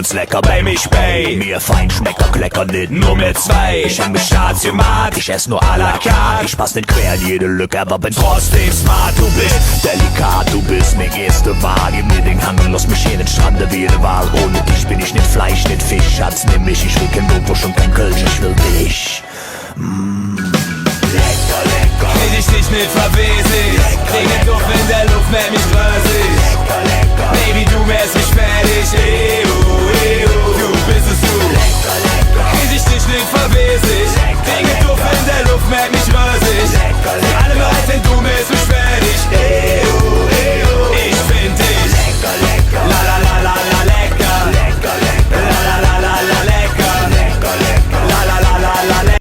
uns lecker bei mich bei. Mir Feinschmecker kleckern nicht nur mit zwei. Ich häng mich stationiert, ich ess nur à la carte. Ich pass nicht quer in jede Lücke, aber bin trotzdem smart. Du bist delikat, du bist mir erste Wahl. Gib mir den Handel, lass mich hier den Strande wie eine Wahl. Ohne dich bin ich nicht Fleisch, nicht Fisch. Schatz, nimm mich, ich will kein Blutwurst und kein Kölsch, ich will dich. Lecker, lecker. Will ich dich nicht verwesig. Regnet Duft in der Luft, nenn mich rösig. Lecker, lecker. Baby, du wärst mich fertig. Du bist es du. Lecker, lecker. Will ich dich nicht verwesig. Regnet